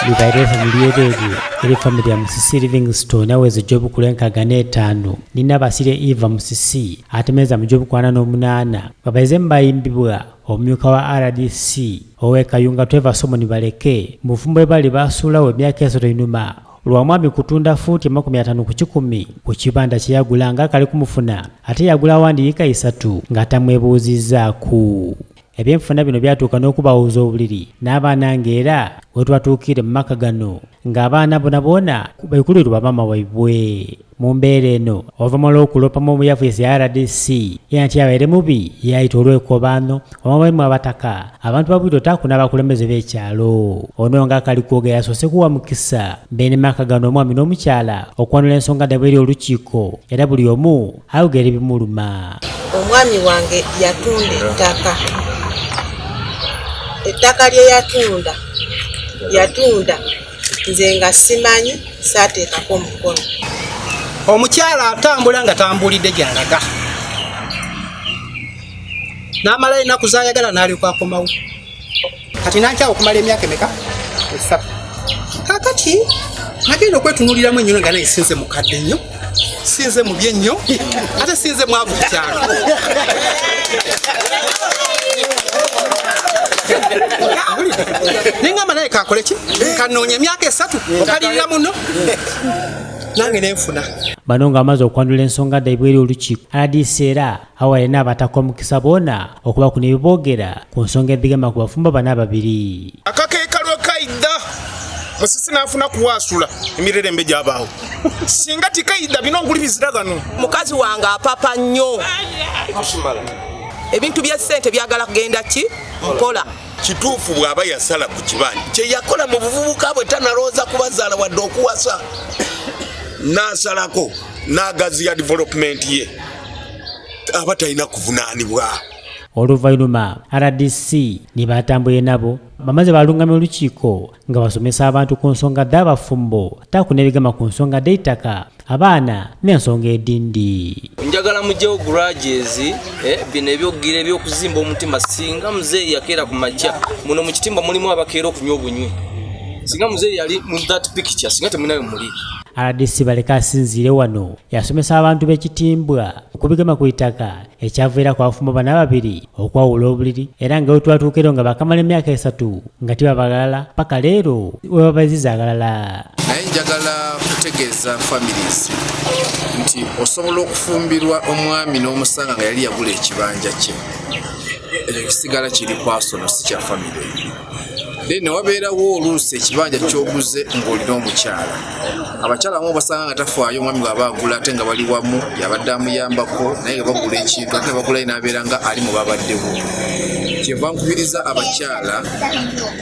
libaire family yetu eri family ya Musisi Livingstone aweze jobu kulenkaga n'etaano nina basire Eva Musisi atemeza mu jobu kwana n'omunaana babaize mbayimbibwa omumyuka wa RDC owe Kayunga Trevor Somoni baleke mu bufumbo bali basuulawo emyaka esatu einuma lwamwami kutunda futi 50 ku 10 ku kibanda kye yagulanga kali kumufuna ate yagula wandiika 3 ng'atamwebuuzizzaako. Ebyenfuna bino byatuuka n'okubawuza obuliri n'abaana ng'era we twatuukire mu maka gano ng'abaana bona baikulirirwa bamaama waibwe. Mu mbeera eno oluvannyuma lw'okulopamu omuyafuyesi ya RDC era nti abaire mubi yayita olw'ekkobaano omwalimu abataka abantu babwire otaku n'abakulembeze b'ekyalo. Ono ng'akali kwogera yasoose kuwa mukisa mbeene maka gano omwami n'omukyala okwanula ensonga ddabwe eri olukiiko era buli omu ayogera ebimuluma. Omwami wange yatunda ettaka lye yatunda nze nga simanyi saateekako omukono. Omukyala atambula nga tambulidde gy'alaga n'amala ennaku zaayagala n'alyoka akomawo. Kati nankyawo okumala emyaka emeka? 3. Kakati nagenda okwetunuuliramu ennyo nga naye sinze mukadde nnyo, sinze mubye nnyo, ate sinze mwavu ku kyalo. Ningamba naye kakole ki? Kanoonya emyaka 3 okalirira muno nange nenfuna. Bano ng'amaze okwandula ensonga ddayibwe eri olukiiko RDC era awalina n'abataka omukisa boona okuba kuno ebiboogera ku nsonga ezigema ku bafumbo bana ababiri. Akakeeka lw'ekaida Musisi n'afuna kuwaasula emirerembe gy'abaawo. Singa tikaida bino nguli biziragano. Mukazi wange apapa nnyo. Ebintu bya ssente byagala kugenda ki mpola. Kituufu bw'aba yasala ku kibanja kye yakola mu buvubuka bwe tanalooza kubazaala wadde okuwasa n'asalako n'agaziya development ye aba talina kuvunaanibwa. Oluvannyuma RDC ne batambuye nabo bamaze balungamya olukiiko nga basomesa abantu ku nsonga d'abafumbo taku n'ebigama ku nsonga d'ettaka abaana n'ensonga edindi. Njagala mujjewo grudges bino ebyogira ebyokuzimba omutima singa muzeeyi yakeera ku majja muno mu kitimba mulimu abakeera okunywa obunywi singa muzeeyi yali mu that picture singa temunayo muli. RDC baleka asinziire wano yasomesa abantu b'ekitimbwa okubigema ku itaka ekyaviira ku bafumbo bana babiri okwawula obuliri era nga we twatuukero nga bakamala emyaka 3 nga tibabalala paka leero we babaziza agalala. Naye njagala kutegeeza families nti osobola okufumbirwa omwami n'omusanga nga yali yagula ekibanja kye ekisigala kiri kwasono si kya family. Then wabeerawo oluusi ekibanja ky'oguze ng'olina omukyala. Abakyala abamu basanga nga tafaayo omwami bw'aba agula ate nga bali wamu yabadde amuyambako naye nga bagula ekintu ate bagula n'abeera nga ali mu babaddewo. Kyenva nkubiriza abakyala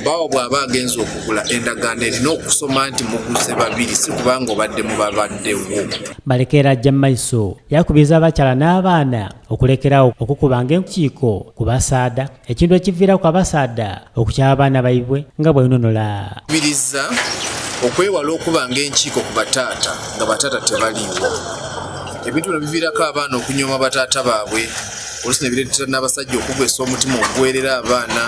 bawo bw'aba agenza okugula endagaano erina okusoma nti muguze babiri si kubanga obadde mu babaddewo. Balekera ajja mu maaso yakubiriza abakyala n'abaana okulekerawo okukubanga enkiiko ku basaada ekintu ekiviirako abasaada okukyaba abaana baibwe nga bw'enonola. Kubiriza okwewala okubanga enkiiko ku bataata nga bataata tebaliiwo. Ebintu bino biviirako abaana okunyooma bataata baabwe oluusi ne bireetera n'abasajja okugwesa omutima ogwerera abaana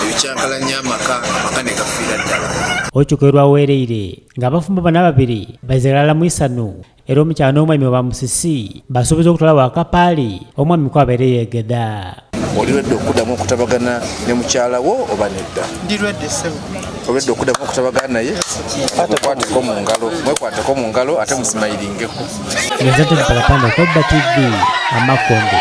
ebikyankalanya amaka ne gafiira ddala. Olukiiko lwaweereire ng'abafumbo bana babiri bazigalala mu isanu era omukyala n'omwami wa Musisi basuubiza okutwala wakapaali omwami ko abeere yeegeda. Olirwedde okuddamu okutabagana ne mukyala wo oba nedda? Ndirwedde ssebo. Olwedde okuddamu okutabagana naye mwekwateko mu ngalo ate musimayiriingeko. Ngezate Mpalapanda Kodda TV Amakonde.